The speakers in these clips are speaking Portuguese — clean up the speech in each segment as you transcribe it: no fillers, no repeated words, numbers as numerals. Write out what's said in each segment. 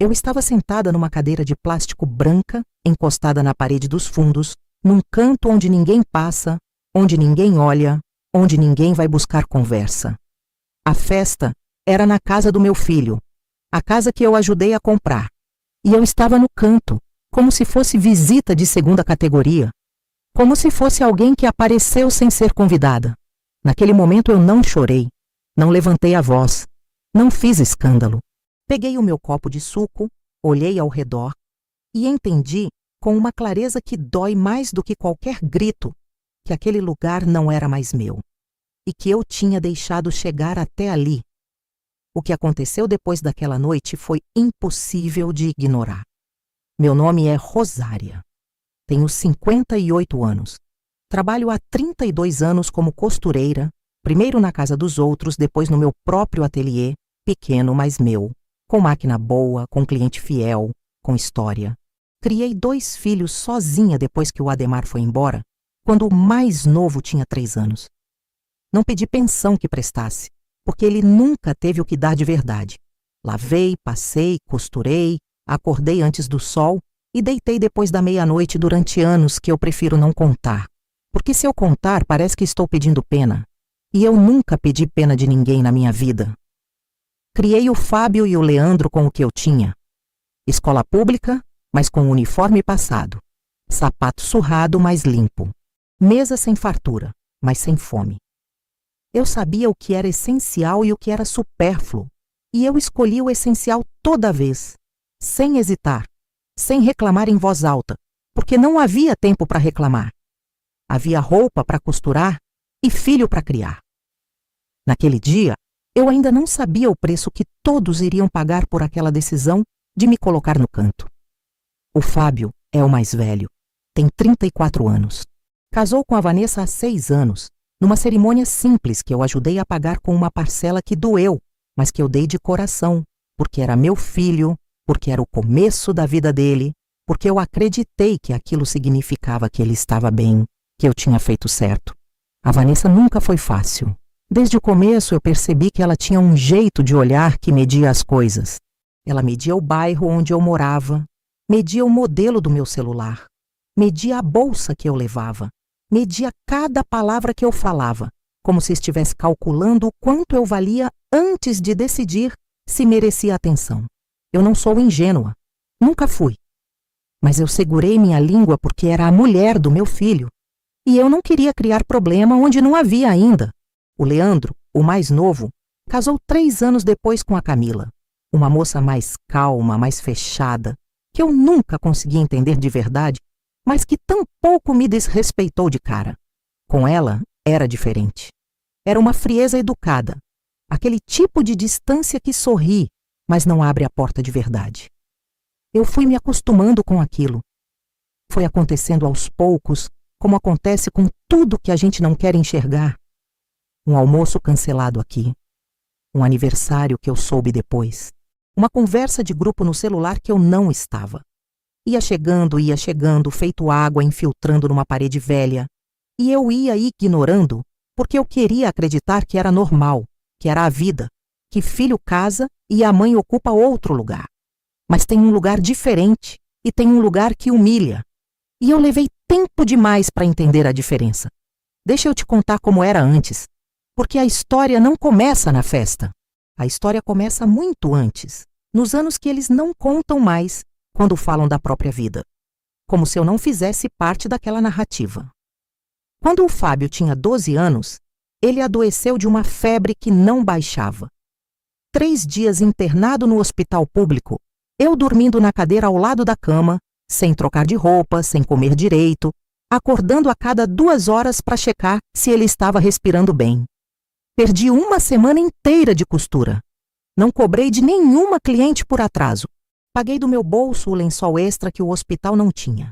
Eu estava sentada numa cadeira de plástico branca, encostada na parede dos fundos, num canto onde ninguém passa, onde ninguém olha, onde ninguém vai buscar conversa. A festa era na casa do meu filho, a casa que eu ajudei a comprar. E eu estava no canto, como se fosse visita de segunda categoria, como se fosse alguém que apareceu sem ser convidada. Naquele momento eu não chorei, não levantei a voz, não fiz escândalo. Peguei o meu copo de suco, olhei ao redor e entendi, com uma clareza que dói mais do que qualquer grito, que aquele lugar não era mais meu e que eu tinha deixado chegar até ali. O que aconteceu depois daquela noite foi impossível de ignorar. Meu nome é Rosária. Tenho 58 anos. Trabalho há 32 anos como costureira, primeiro na casa dos outros, depois no meu próprio ateliê, pequeno, mas meu, com máquina boa, com cliente fiel, com história. Criei 2 filhos sozinha depois que o Ademar foi embora, quando o mais novo tinha 3 anos. Não pedi pensão que prestasse, porque ele nunca teve o que dar de verdade. Lavei, passei, costurei, acordei antes do sol e deitei depois da meia-noite durante anos que eu prefiro não contar. Porque se eu contar, parece que estou pedindo pena. E eu nunca pedi pena de ninguém na minha vida. Criei o Fábio e o Leandro com o que eu tinha. Escola pública, mas com uniforme passado. Sapato surrado, mas limpo. Mesa sem fartura, mas sem fome. Eu sabia o que era essencial e o que era supérfluo. E eu escolhi o essencial toda vez, sem hesitar, sem reclamar em voz alta, porque não havia tempo para reclamar. Havia roupa para costurar e filho para criar. Naquele dia, eu ainda não sabia o preço que todos iriam pagar por aquela decisão de me colocar no canto. O Fábio é o mais velho, tem 34 anos. Casou com a Vanessa há 6 anos, numa cerimônia simples que eu ajudei a pagar com uma parcela que doeu, mas que eu dei de coração, porque era meu filho, porque era o começo da vida dele, porque eu acreditei que aquilo significava que ele estava bem, que eu tinha feito certo. A Vanessa nunca foi fácil. Desde o começo eu percebi que ela tinha um jeito de olhar que media as coisas. Ela media o bairro onde eu morava, media o modelo do meu celular, media a bolsa que eu levava, media cada palavra que eu falava, como se estivesse calculando o quanto eu valia antes de decidir se merecia atenção. Eu não sou ingênua, nunca fui. Mas eu segurei minha língua porque era a mulher do meu filho, e eu não queria criar problema onde não havia ainda. O Leandro, o mais novo, casou 3 anos depois com a Camila, uma moça mais calma, mais fechada, que eu nunca consegui entender de verdade, mas que tampouco me desrespeitou de cara. Com ela, era diferente. Era uma frieza educada, aquele tipo de distância que sorri, mas não abre a porta de verdade. Eu fui me acostumando com aquilo. Foi acontecendo aos poucos, como acontece com tudo que a gente não quer enxergar. Um almoço cancelado aqui, um aniversário que eu soube depois, uma conversa de grupo no celular que eu não estava. Ia chegando, feito água infiltrando numa parede velha, e eu ia ignorando porque eu queria acreditar que era normal, que era a vida, que filho casa e a mãe ocupa outro lugar. Mas tem um lugar diferente e tem um lugar que humilha. E eu levei tempo demais para entender a diferença. Deixa eu te contar como era antes, porque a história não começa na festa. A história começa muito antes, nos anos que eles não contam mais quando falam da própria vida, como se eu não fizesse parte daquela narrativa. Quando o Fábio tinha 12 anos, ele adoeceu de uma febre que não baixava. 3 dias internado no hospital público, eu dormindo na cadeira ao lado da cama, sem trocar de roupa, sem comer direito, acordando a cada 2 horas para checar se ele estava respirando bem. Perdi 1 semana inteira de costura. Não cobrei de nenhuma cliente por atraso. Paguei do meu bolso o lençol extra que o hospital não tinha.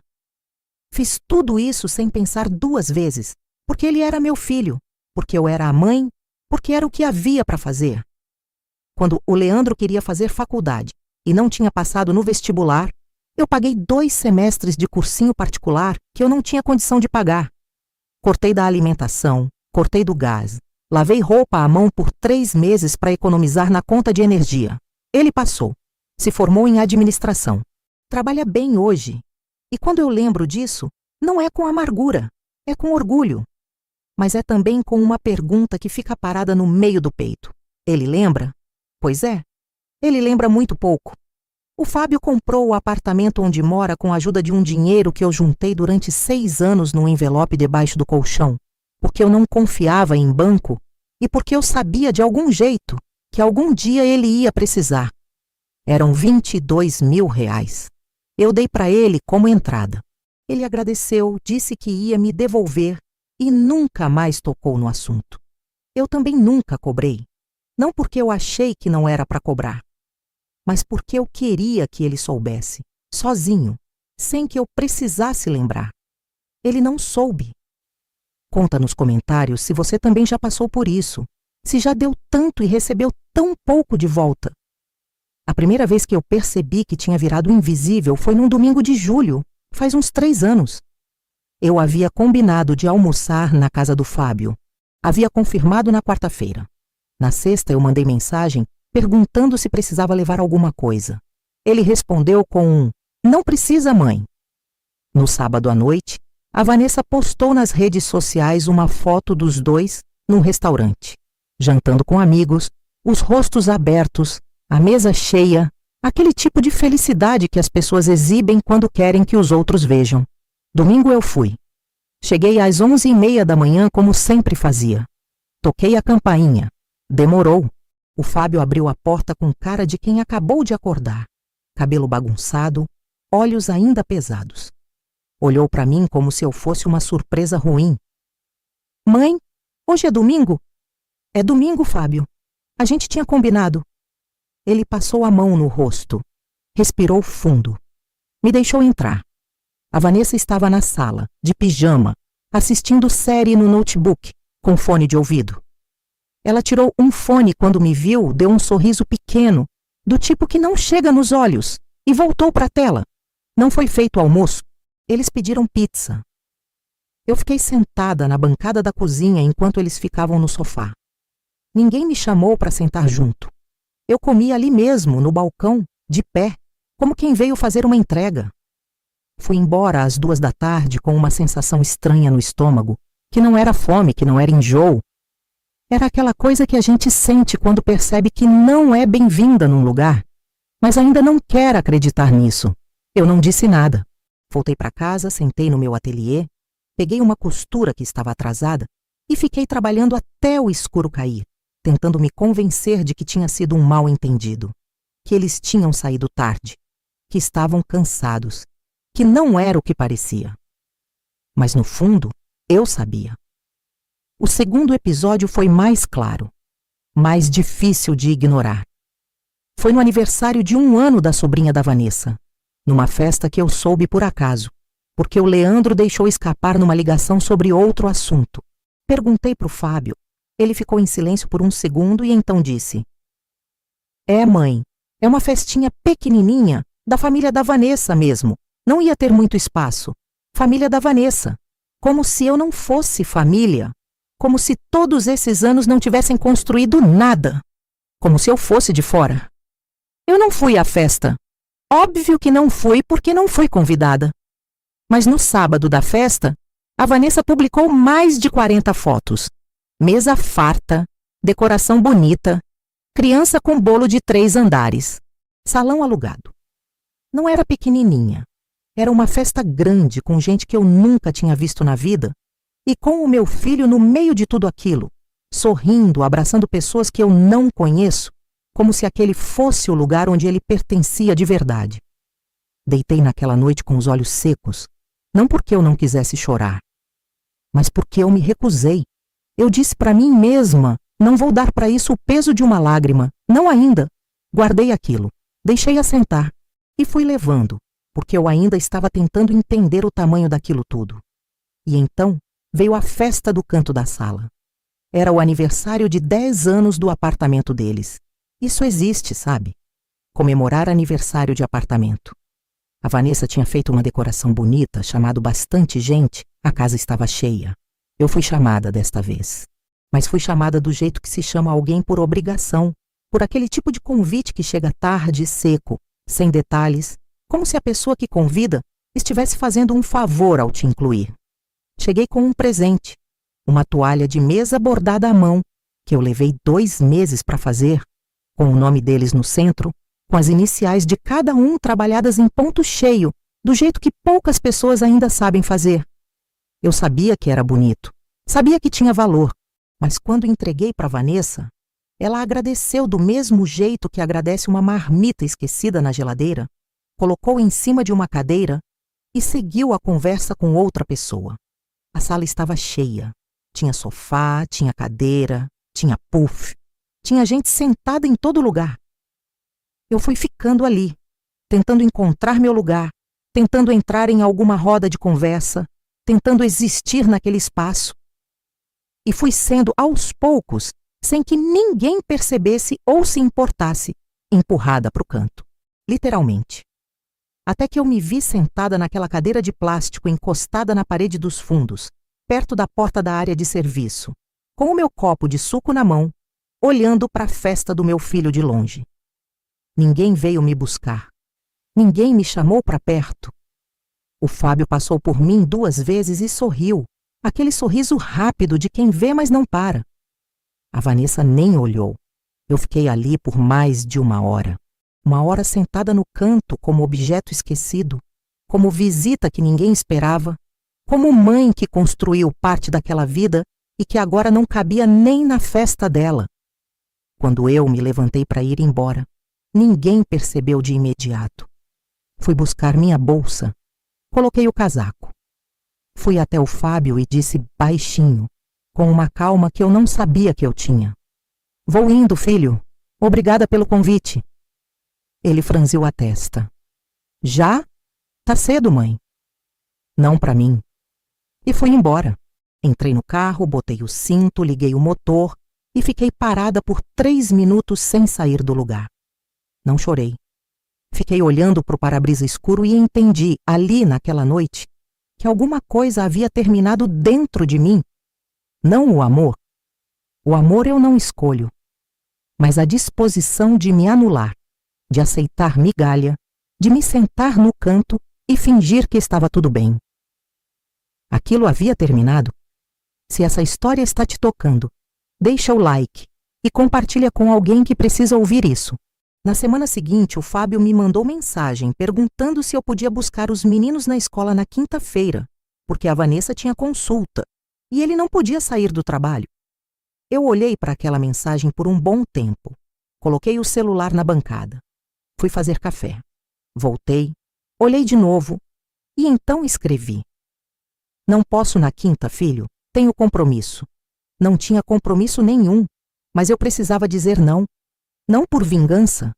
Fiz tudo isso sem pensar 2 vezes, porque ele era meu filho, porque eu era a mãe, porque era o que havia para fazer. Quando o Leandro queria fazer faculdade e não tinha passado no vestibular, eu paguei 2 semestres de cursinho particular que eu não tinha condição de pagar. Cortei da alimentação, cortei do gás, lavei roupa à mão por 3 meses para economizar na conta de energia. Ele passou. Se formou em administração. Trabalha bem hoje. E quando eu lembro disso, não é com amargura, é com orgulho. Mas é também com uma pergunta que fica parada no meio do peito. Ele lembra? Pois é, ele lembra muito pouco. O Fábio comprou o apartamento onde mora com a ajuda de um dinheiro que eu juntei durante 6 anos num envelope debaixo do colchão, porque eu não confiava em banco e porque eu sabia de algum jeito que algum dia ele ia precisar. Eram R$ 22.000. Eu dei para ele como entrada. Ele agradeceu, disse que ia me devolver e nunca mais tocou no assunto. Eu também nunca cobrei. Não porque eu achei que não era para cobrar, mas porque eu queria que ele soubesse, sozinho, sem que eu precisasse lembrar. Ele não soube. Conta nos comentários se você também já passou por isso, se já deu tanto e recebeu tão pouco de volta. A primeira vez que eu percebi que tinha virado invisível foi num domingo de julho, faz uns 3 anos. Eu havia combinado de almoçar na casa do Fábio. Havia confirmado na quarta-feira. Na sexta eu mandei mensagem perguntando se precisava levar alguma coisa. Ele respondeu com um "Não precisa, mãe". No sábado à noite, a Vanessa postou nas redes sociais uma foto dos dois num restaurante, jantando com amigos, os rostos abertos, a mesa cheia, aquele tipo de felicidade que as pessoas exibem quando querem que os outros vejam. Domingo eu fui. Cheguei às 11h30 da manhã como sempre fazia. Toquei a campainha. Demorou. O Fábio abriu a porta com cara de quem acabou de acordar. Cabelo bagunçado, olhos ainda pesados. Olhou para mim como se eu fosse uma surpresa ruim. "Mãe, hoje é domingo?" "É domingo, Fábio. A gente tinha combinado." Ele passou a mão no rosto. Respirou fundo. Me deixou entrar. A Vanessa estava na sala, de pijama, assistindo série no notebook, com fone de ouvido. Ela tirou um fone quando me viu, deu um sorriso pequeno, do tipo que não chega nos olhos, e voltou para a tela. Não foi feito almoço. Eles pediram pizza. Eu fiquei sentada na bancada da cozinha enquanto eles ficavam no sofá. Ninguém me chamou para sentar junto. Eu comi ali mesmo, no balcão, de pé, como quem veio fazer uma entrega. Fui embora às 14h com uma sensação estranha no estômago, que não era fome, que não era enjoo. Era aquela coisa que a gente sente quando percebe que não é bem-vinda num lugar, mas ainda não quer acreditar nisso. Eu não disse nada. Voltei para casa, sentei no meu ateliê, peguei uma costura que estava atrasada e fiquei trabalhando até o escuro cair, tentando me convencer de que tinha sido um mal-entendido, que eles tinham saído tarde, que estavam cansados, que não era o que parecia. Mas no fundo, eu sabia. O segundo episódio foi mais claro, mais difícil de ignorar. Foi no aniversário de 1 ano da sobrinha da Vanessa, numa festa que eu soube por acaso, porque o Leandro deixou escapar numa ligação sobre outro assunto. Perguntei para o Fábio. Ele ficou em silêncio por um segundo e então disse: "É, mãe, é uma festinha pequenininha, da família da Vanessa mesmo. Não ia ter muito espaço. Família da Vanessa. Como se eu não fosse família. Como se todos esses anos não tivessem construído nada. Como se eu fosse de fora. Eu não fui à festa. Óbvio que não fui porque não fui convidada. Mas no sábado da festa, a Vanessa publicou mais de 40 fotos. Mesa farta, decoração bonita, criança com bolo de 3 andares, salão alugado. Não era pequenininha. Era uma festa grande com gente que eu nunca tinha visto na vida e com o meu filho no meio de tudo aquilo, sorrindo, abraçando pessoas que eu não conheço, como se aquele fosse o lugar onde ele pertencia de verdade. Deitei naquela noite com os olhos secos, não porque eu não quisesse chorar, mas porque eu me recusei. Eu disse para mim mesma, não vou dar para isso o peso de uma lágrima, não ainda. Guardei aquilo, deixei assentar e fui levando, porque eu ainda estava tentando entender o tamanho daquilo tudo. E então veio a festa do canto da sala. Era o aniversário de 10 anos do apartamento deles. Isso existe, sabe? Comemorar aniversário de apartamento. A Vanessa tinha feito uma decoração bonita, chamado bastante gente, a casa estava cheia. Eu fui chamada desta vez. Mas fui chamada do jeito que se chama alguém por obrigação, por aquele tipo de convite que chega tarde e seco, sem detalhes, como se a pessoa que convida estivesse fazendo um favor ao te incluir. Cheguei com um presente, uma toalha de mesa bordada à mão, que eu levei 2 meses para fazer, com o nome deles no centro, com as iniciais de cada um trabalhadas em ponto cheio, do jeito que poucas pessoas ainda sabem fazer. Eu sabia que era bonito, sabia que tinha valor, mas quando entreguei para Vanessa, ela agradeceu do mesmo jeito que agradece uma marmita esquecida na geladeira, colocou em cima de uma cadeira e seguiu a conversa com outra pessoa. A sala estava cheia. Tinha sofá, tinha cadeira, tinha puff, tinha gente sentada em todo lugar. Eu fui ficando ali, tentando encontrar meu lugar, tentando entrar em alguma roda de conversa, tentando existir naquele espaço. E fui sendo, aos poucos, sem que ninguém percebesse ou se importasse, empurrada para o canto, literalmente. Até que eu me vi sentada naquela cadeira de plástico encostada na parede dos fundos, perto da porta da área de serviço, com o meu copo de suco na mão, olhando para a festa do meu filho de longe. Ninguém veio me buscar. Ninguém me chamou para perto. O Fábio passou por mim 2 vezes e sorriu, aquele sorriso rápido de quem vê, mas não para. A Vanessa nem olhou. Eu fiquei ali por mais de 1 hora. 1 hora sentada no canto como objeto esquecido, como visita que ninguém esperava, como mãe que construiu parte daquela vida e que agora não cabia nem na festa dela. Quando eu me levantei para ir embora, ninguém percebeu de imediato. Fui buscar minha bolsa, coloquei o casaco. Fui até o Fábio e disse baixinho, com uma calma que eu não sabia que eu tinha: "Vou indo, filho. Obrigada pelo convite." Ele franziu a testa. "Já? Tá cedo, mãe." "Não para mim." E fui embora. Entrei no carro, botei o cinto, liguei o motor e fiquei parada por 3 minutos sem sair do lugar. Não chorei. Fiquei olhando para o para-brisa escuro e entendi, ali naquela noite, que alguma coisa havia terminado dentro de mim. Não o amor. O amor eu não escolho. Mas a disposição de me anular, de aceitar migalha, de me sentar no canto e fingir que estava tudo bem. Aquilo havia terminado? Se essa história está te tocando, deixa o like e compartilha com alguém que precisa ouvir isso. Na semana seguinte, o Fábio me mandou mensagem perguntando se eu podia buscar os meninos na escola na quinta-feira, porque a Vanessa tinha consulta e ele não podia sair do trabalho. Eu olhei para aquela mensagem por um bom tempo. Coloquei o celular na bancada. Fui fazer café. Voltei, olhei de novo e então escrevi: "Não posso na quinta, filho. Tenho compromisso." Não tinha compromisso nenhum, mas eu precisava dizer não. Não por vingança,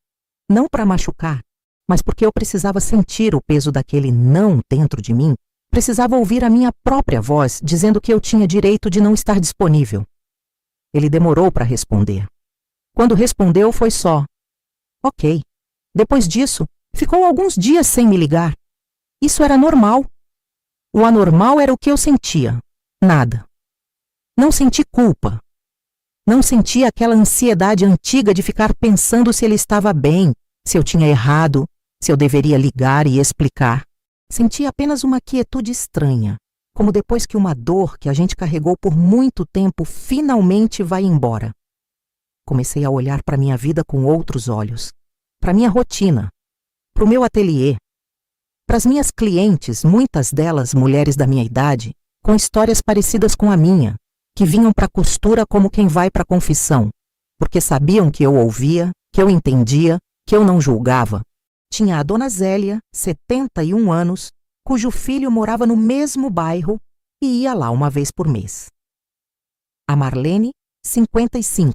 não para machucar, mas porque eu precisava sentir o peso daquele não dentro de mim, precisava ouvir a minha própria voz dizendo que eu tinha direito de não estar disponível. Ele demorou para responder. Quando respondeu foi só: "Ok." Depois disso, ficou alguns dias sem me ligar. Isso era normal. O anormal era o que eu sentia. Nada. Não senti culpa. Não sentia aquela ansiedade antiga de ficar pensando se ele estava bem, se eu tinha errado, se eu deveria ligar e explicar. Sentia apenas uma quietude estranha, como depois que uma dor que a gente carregou por muito tempo finalmente vai embora. Comecei a olhar para minha vida com outros olhos, para minha rotina, para o meu ateliê, para as minhas clientes, muitas delas mulheres da minha idade, com histórias parecidas com a minha, que vinham para a costura como quem vai para a confissão, porque sabiam que eu ouvia, que eu entendia, que eu não julgava. Tinha a dona Zélia, 71 anos, cujo filho morava no mesmo bairro e ia lá uma vez por mês. A Marlene, 55,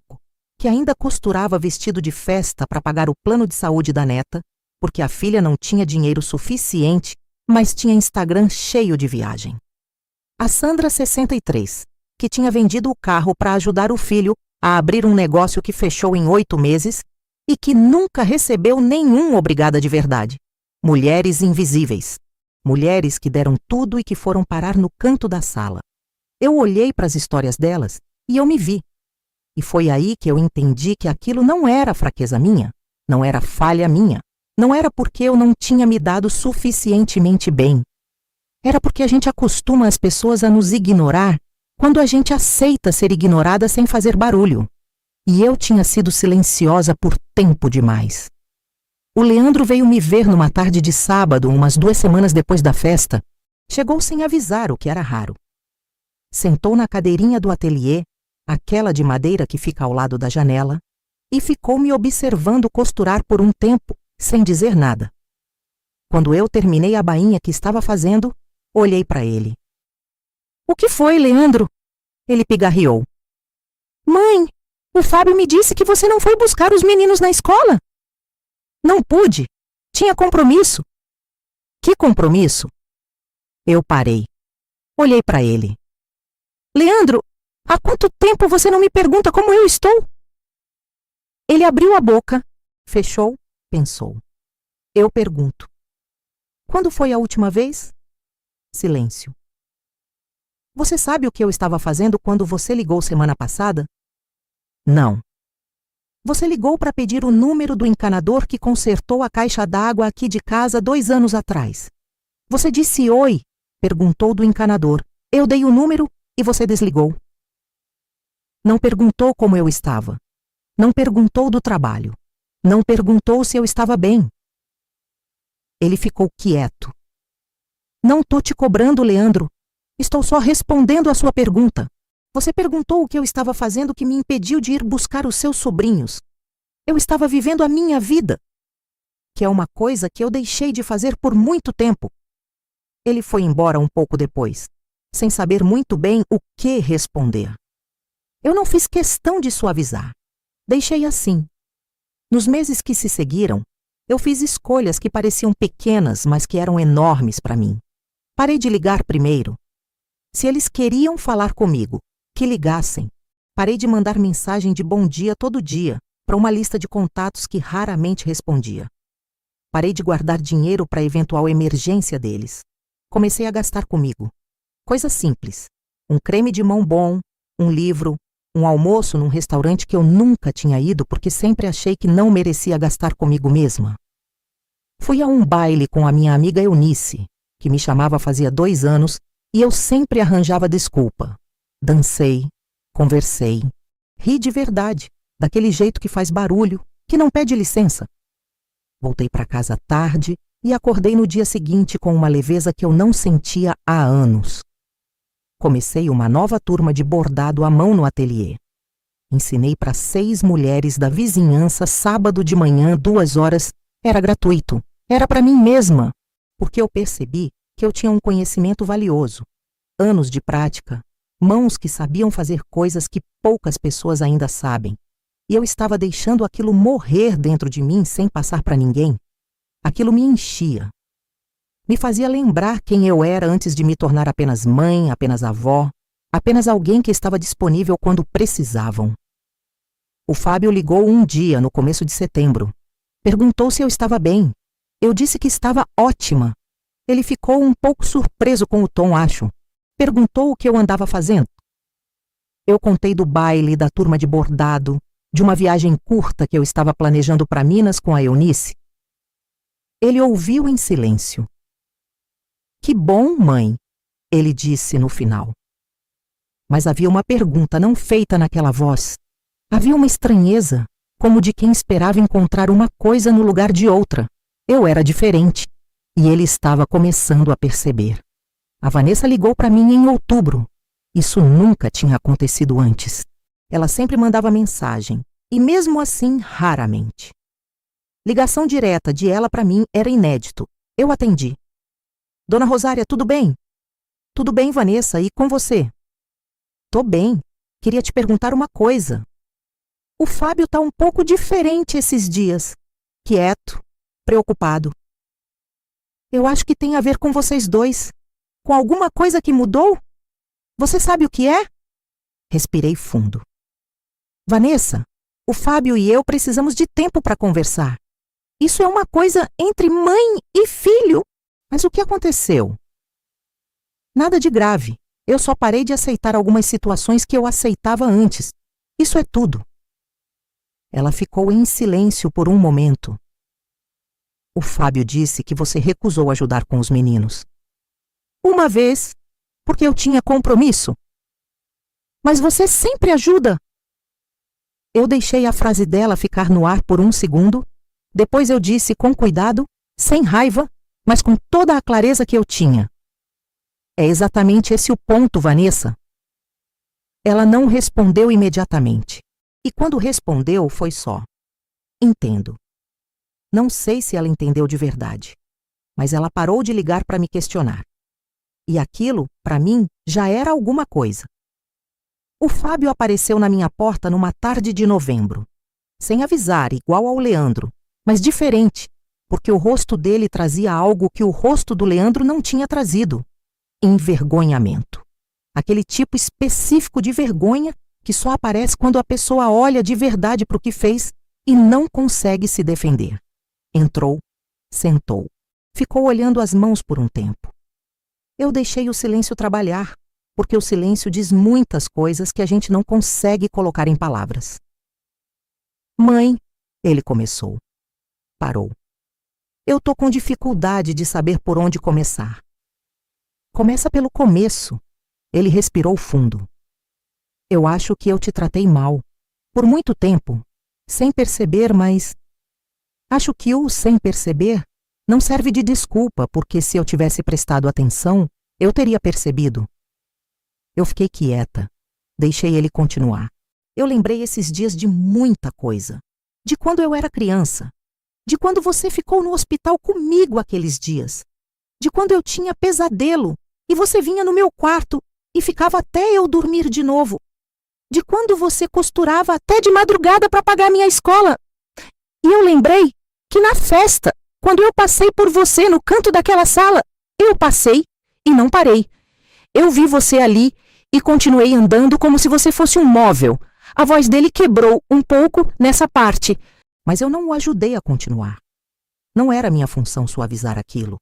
que ainda costurava vestido de festa para pagar o plano de saúde da neta, porque a filha não tinha dinheiro suficiente, mas tinha Instagram cheio de viagem. A Sandra, 63, que tinha vendido o carro para ajudar o filho a abrir um negócio que fechou em 8 meses e que nunca recebeu nenhum obrigada de verdade. Mulheres invisíveis. Mulheres que deram tudo e que foram parar no canto da sala. Eu olhei para as histórias delas e eu me vi. E foi aí que eu entendi que aquilo não era fraqueza minha, não era falha minha, Não era porque eu não tinha me dado suficientemente bem. Era porque a gente acostuma as pessoas a nos ignorar quando a gente aceita ser ignorada sem fazer barulho. E eu tinha sido silenciosa por tempo demais. O Leandro veio me ver numa tarde de sábado, umas 2 semanas depois da festa. Chegou sem avisar, o que era raro. Sentou na cadeirinha do ateliê, aquela de madeira que fica ao lado da janela, e ficou me observando costurar por um tempo, sem dizer nada. Quando eu terminei a bainha que estava fazendo, olhei para ele. "O que foi, Leandro?" Ele pigarreou. "Mãe, o Fábio me disse que você não foi buscar os meninos na escola." "Não pude. Tinha compromisso." "Que compromisso?" Eu parei. Olhei para ele. "Leandro, há quanto tempo você não me pergunta como eu estou?" Ele abriu a boca, fechou, pensou. Eu pergunto. "Quando foi a última vez?" Silêncio. "Você sabe o que eu estava fazendo quando você ligou semana passada?" "Não." "Você ligou para pedir o número do encanador que consertou a caixa d'água aqui de casa 2 anos atrás. Você disse oi, perguntou do encanador. Eu dei o número e você desligou. Não perguntou como eu estava. Não perguntou do trabalho. Não perguntou se eu estava bem." Ele ficou quieto. "Não tô te cobrando, Leandro. Estou só respondendo a sua pergunta. Você perguntou o que eu estava fazendo que me impediu de ir buscar os seus sobrinhos. Eu estava vivendo a minha vida, que é uma coisa que eu deixei de fazer por muito tempo." Ele foi embora um pouco depois, sem saber muito bem o que responder. Eu não fiz questão de suavizar. Deixei assim. Nos meses que se seguiram, eu fiz escolhas que pareciam pequenas, mas que eram enormes para mim. Parei de ligar primeiro. Se eles queriam falar comigo, que ligassem. Parei de mandar mensagem de bom dia todo dia para uma lista de contatos que raramente respondia. Parei de guardar dinheiro para eventual emergência deles. Comecei a gastar comigo. Coisas simples. Um creme de mão bom, um livro, um almoço num restaurante que eu nunca tinha ido porque sempre achei que não merecia gastar comigo mesma. Fui a um baile com a minha amiga Eunice, que me chamava fazia 2 anos, e eu sempre arranjava desculpa. Dancei, conversei, ri de verdade, daquele jeito que faz barulho, que não pede licença. Voltei para casa tarde e acordei no dia seguinte com uma leveza que eu não sentia há anos. Comecei uma nova turma de bordado à mão no ateliê. Ensinei para 6 mulheres da vizinhança sábado de manhã, 2 horas. Era gratuito. Era para mim mesma, porque eu percebi que eu tinha um conhecimento valioso. Anos de prática, mãos que sabiam fazer coisas que poucas pessoas ainda sabem. E eu estava deixando aquilo morrer dentro de mim sem passar para ninguém. Aquilo me enchia. Me fazia lembrar quem eu era antes de me tornar apenas mãe, apenas avó, apenas alguém que estava disponível quando precisavam. O Fábio ligou um dia, no começo de setembro. Perguntou se eu estava bem. Eu disse que estava ótima. Ele ficou um pouco surpreso com o tom, acho. Perguntou o que eu andava fazendo. Eu contei do baile, da turma de bordado, de uma viagem curta que eu estava planejando para Minas com a Eunice. Ele ouviu em silêncio. "Que bom, mãe", ele disse no final. Mas havia uma pergunta não feita naquela voz. Havia uma estranheza, como de quem esperava encontrar uma coisa no lugar de outra. Eu era diferente, e ele estava começando a perceber. A Vanessa ligou para mim em outubro. Isso nunca tinha acontecido antes. Ela sempre mandava mensagem, e mesmo assim, raramente. Ligação direta de ela para mim era inédito. Eu atendi. "Dona Rosária, tudo bem?" "Tudo bem, Vanessa, e com você?" "Tô bem. Queria te perguntar uma coisa. O Fábio tá um pouco diferente esses dias. Quieto, preocupado. Eu acho que tem a ver com vocês dois. Com alguma coisa que mudou? Você sabe o que é?" Respirei fundo. "Vanessa, o Fábio e eu precisamos de tempo para conversar. Isso é uma coisa entre mãe e filho. Mas o que aconteceu?" "Nada de grave. Eu só parei de aceitar algumas situações que eu aceitava antes. Isso é tudo." Ela ficou em silêncio por um momento. O Fábio disse que você recusou ajudar com os meninos. Uma vez, porque eu tinha compromisso. Mas você sempre ajuda. Eu deixei a frase dela ficar no ar por um segundo. Depois eu disse com cuidado, sem raiva, mas com toda a clareza que eu tinha. É exatamente esse o ponto, Vanessa. Ela não respondeu imediatamente. E quando respondeu, foi só: entendo. Não sei se ela entendeu de verdade, mas ela parou de ligar para me questionar. E aquilo, para mim, já era alguma coisa. O Fábio apareceu na minha porta numa tarde de novembro. Sem avisar, igual ao Leandro, mas diferente, porque o rosto dele trazia algo que o rosto do Leandro não tinha trazido: envergonhamento. Aquele tipo específico de vergonha que só aparece quando a pessoa olha de verdade para o que fez e não consegue se defender. Entrou, sentou, ficou olhando as mãos por um tempo. Eu deixei o silêncio trabalhar, porque o silêncio diz muitas coisas que a gente não consegue colocar em palavras. Mãe, ele começou. Parou. Eu tô com dificuldade de saber por onde começar. Começa pelo começo. Ele respirou fundo. Eu acho que eu te tratei mal. Por muito tempo. Sem perceber, mas... Acho que o sem perceber não serve de desculpa, porque se eu tivesse prestado atenção, eu teria percebido. Eu fiquei quieta. Deixei ele continuar. Eu lembrei esses dias de muita coisa. De quando eu era criança. De quando você ficou no hospital comigo aqueles dias. De quando eu tinha pesadelo e você vinha no meu quarto e ficava até eu dormir de novo. De quando você costurava até de madrugada para pagar minha escola. E eu lembrei que na festa, quando eu passei por você no canto daquela sala, eu passei e não parei. Eu vi você ali e continuei andando como se você fosse um móvel. A voz dele quebrou um pouco nessa parte, mas eu não o ajudei a continuar. Não era minha função suavizar aquilo.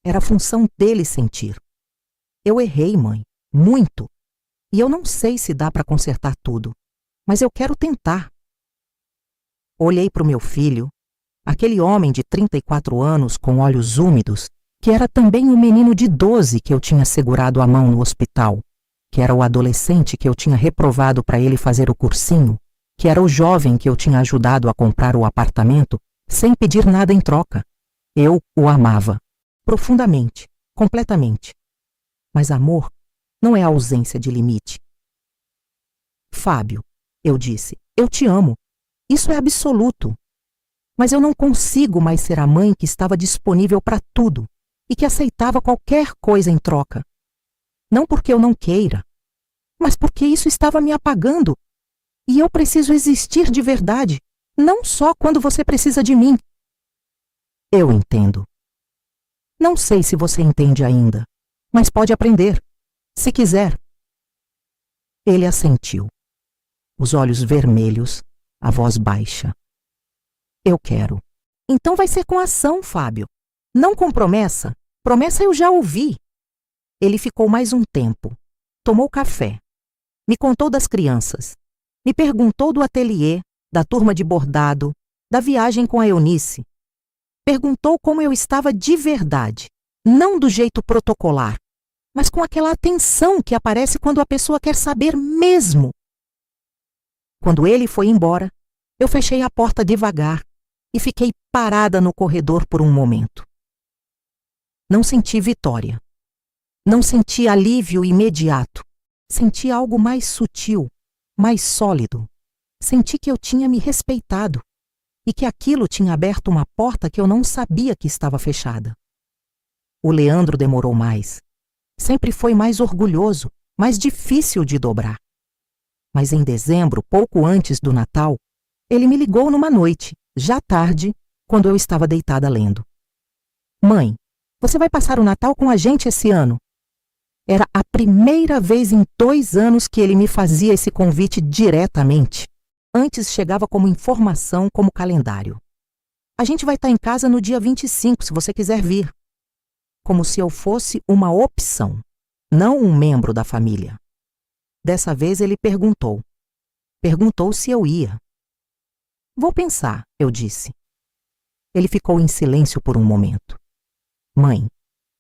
Era a função dele sentir. Eu errei, mãe, muito. E eu não sei se dá para consertar tudo, mas eu quero tentar. Olhei para o meu filho, aquele homem de 34 anos com olhos úmidos, que era também o menino de 12 que eu tinha segurado a mão no hospital, que era o adolescente que eu tinha reprovado para ele fazer o cursinho, que era o jovem que eu tinha ajudado a comprar o apartamento sem pedir nada em troca. Eu o amava, profundamente, completamente. Mas amor não é ausência de limite. Fábio, eu disse, eu te amo. Isso é absoluto. Mas eu não consigo mais ser a mãe que estava disponível para tudo e que aceitava qualquer coisa em troca. Não porque eu não queira, mas porque isso estava me apagando. E eu preciso existir de verdade, não só quando você precisa de mim. Eu entendo. Não sei se você entende ainda, mas pode aprender, se quiser. Ele assentiu. Os olhos vermelhos, a voz baixa. Eu quero. Então vai ser com ação, Fábio. Não com promessa. Promessa eu já ouvi. Ele ficou mais um tempo. Tomou café. Me contou das crianças. Me perguntou do ateliê, da turma de bordado, da viagem com a Eunice. Perguntou como eu estava de verdade. Não do jeito protocolar, mas com aquela atenção que aparece quando a pessoa quer saber mesmo. Quando ele foi embora, eu fechei a porta devagar e fiquei parada no corredor por um momento. Não senti vitória. Não senti alívio imediato. Senti algo mais sutil, mais sólido. Senti que eu tinha me respeitado e que aquilo tinha aberto uma porta que eu não sabia que estava fechada. O Leandro demorou mais. Sempre foi mais orgulhoso, mais difícil de dobrar. Mas em dezembro, pouco antes do Natal, ele me ligou numa noite, já tarde, quando eu estava deitada lendo. Mãe, você vai passar o Natal com a gente esse ano? Era a primeira vez em 2 anos que ele me fazia esse convite diretamente. Antes chegava como informação, como calendário. A gente vai estar em casa no dia 25, se você quiser vir. Como se eu fosse uma opção, não um membro da família. Dessa vez ele perguntou. Perguntou se eu ia. Vou pensar, eu disse. Ele ficou em silêncio por um momento. Mãe,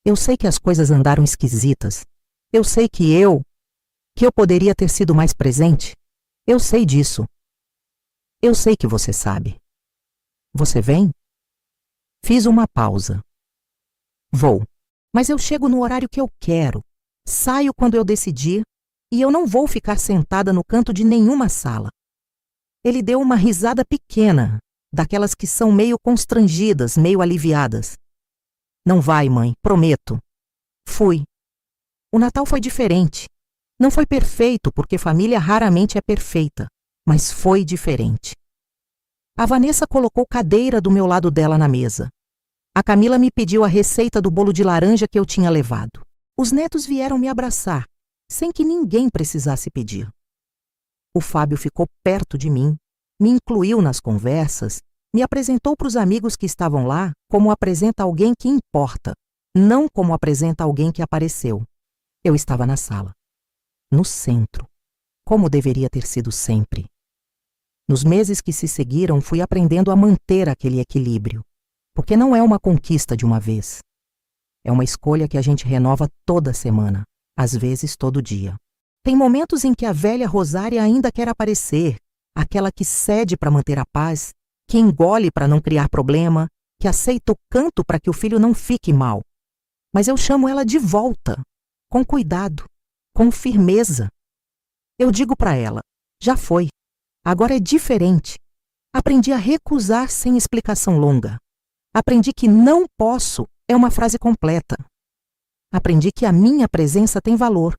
eu sei que as coisas andaram esquisitas. Eu sei que eu poderia ter sido mais presente. Eu sei disso. Eu sei que você sabe. Você vem? Fiz uma pausa. Vou. Mas eu chego no horário que eu quero. Saio quando eu decidir e eu não vou ficar sentada no canto de nenhuma sala. Ele deu uma risada pequena, daquelas que são meio constrangidas, meio aliviadas. Não vai, mãe, prometo. Fui. O Natal foi diferente. Não foi perfeito, porque família raramente é perfeita, mas foi diferente. A Vanessa colocou cadeira do meu lado dela na mesa. A Camila me pediu a receita do bolo de laranja que eu tinha levado. Os netos vieram me abraçar, sem que ninguém precisasse pedir. O Fábio ficou perto de mim, me incluiu nas conversas, me apresentou para os amigos que estavam lá como apresenta alguém que importa, não como apresenta alguém que apareceu. Eu estava na sala, no centro, como deveria ter sido sempre. Nos meses que se seguiram, fui aprendendo a manter aquele equilíbrio, porque não é uma conquista de uma vez. É uma escolha que a gente renova toda semana, às vezes todo dia. Tem momentos em que a velha Rosária ainda quer aparecer, aquela que cede para manter a paz, que engole para não criar problema, que aceita o canto para que o filho não fique mal. Mas eu chamo ela de volta, com cuidado, com firmeza. Eu digo para ela, já foi, agora é diferente. Aprendi a recusar sem explicação longa. Aprendi que não posso é uma frase completa. Aprendi que a minha presença tem valor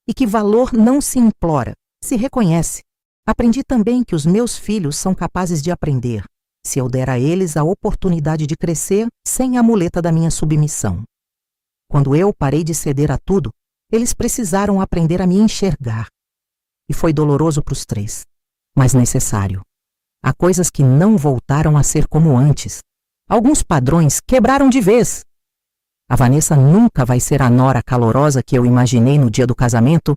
e que valor não se implora, se reconhece. Aprendi também que os meus filhos são capazes de aprender, se eu der a eles a oportunidade de crescer sem a muleta da minha submissão. Quando eu parei de ceder a tudo, eles precisaram aprender a me enxergar. E foi doloroso para os três, mas necessário. Há coisas que não voltaram a ser como antes. Alguns padrões quebraram de vez. A Vanessa nunca vai ser a nora calorosa que eu imaginei no dia do casamento,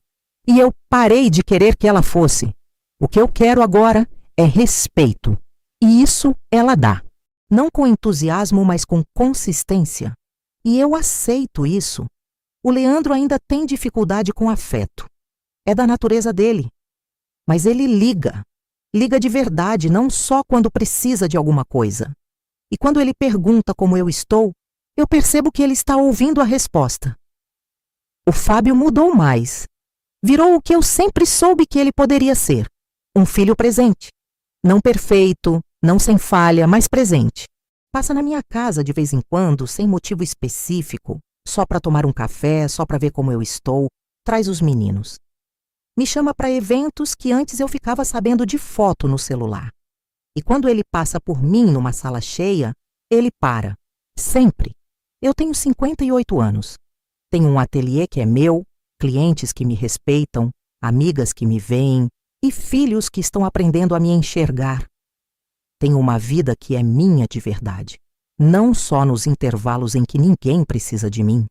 e eu parei de querer que ela fosse. O que eu quero agora é respeito, e isso ela dá. Não com entusiasmo, mas com consistência. E eu aceito isso. O Leandro ainda tem dificuldade com afeto. É da natureza dele. Mas ele liga. Liga de verdade, não só quando precisa de alguma coisa. E quando ele pergunta como eu estou, eu percebo que ele está ouvindo a resposta. O Fábio mudou mais. Virou o que eu sempre soube que ele poderia ser. Um filho presente. Não perfeito, não sem falha, mas presente. Passa na minha casa de vez em quando, sem motivo específico, só para tomar um café, só para ver como eu estou, traz os meninos. Me chama para eventos que antes eu ficava sabendo de foto no celular. E quando ele passa por mim numa sala cheia, ele para. Sempre. Eu tenho 58 anos. Tenho um ateliê que é meu, clientes que me respeitam, amigas que me veem e filhos que estão aprendendo a me enxergar. Tenho uma vida que é minha de verdade, não só nos intervalos em que ninguém precisa de mim.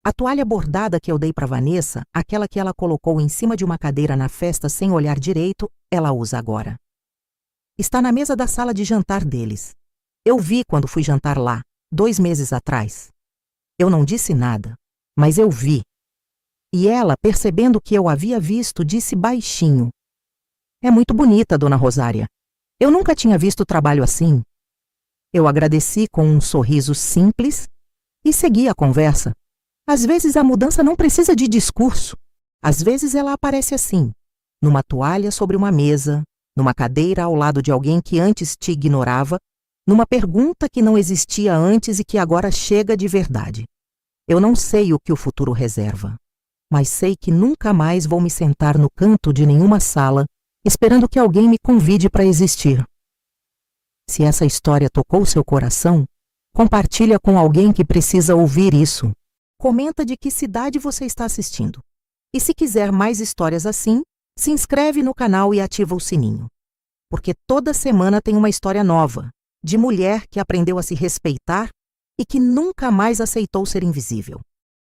A toalha bordada que eu dei para Vanessa, aquela que ela colocou em cima de uma cadeira na festa sem olhar direito, ela usa agora. Está na mesa da sala de jantar deles. Eu vi quando fui jantar lá, 2 meses atrás. Eu não disse nada, mas eu vi. E ela, percebendo que eu havia visto, disse baixinho: "É muito bonita, dona Rosária. Eu nunca tinha visto trabalho assim." Eu agradeci com um sorriso simples e segui a conversa. Às vezes a mudança não precisa de discurso. Às vezes ela aparece assim, numa toalha sobre uma mesa, numa cadeira ao lado de alguém que antes te ignorava, numa pergunta que não existia antes e que agora chega de verdade. Eu não sei o que o futuro reserva, mas sei que nunca mais vou me sentar no canto de nenhuma sala esperando que alguém me convide para existir. Se essa história tocou seu coração, compartilha com alguém que precisa ouvir isso. Comenta de que cidade você está assistindo. E se quiser mais histórias assim, se inscreve no canal e ativa o sininho. Porque toda semana tem uma história nova, de mulher que aprendeu a se respeitar e que nunca mais aceitou ser invisível.